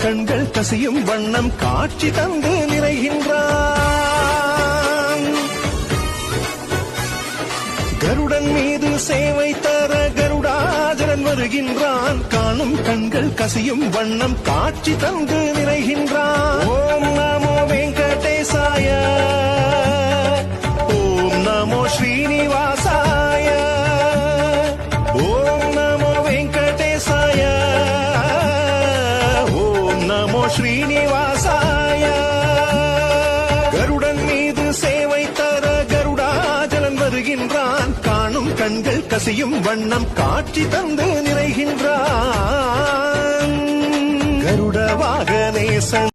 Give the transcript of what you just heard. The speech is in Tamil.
கண்கள் கசியும் வண்ணம் காட்சி தந்து நிறைகின்றான். கருடன் மீது சேவை தர கருடாஜலன் வருகின்றான். காணும் கண்கள் கசியும் வண்ணம் காட்சி தந்து நிறைகின்றான். ஓம் நமோ வெங்கடேசாய, ஓம் நமோ ஸ்ரீனிவாசாய, ஓம் நமோ வெங்கடேசாய, ஓம் நமோ ஸ்ரீனிவாசாய. கருடன் மீது சேவை தர கருடாஜலன் வருகின்றான். காணும் கண்கள் கசியும் வண்ணம் காட்சி தந்து நிறைகின்றான். கருட வாகனேசன்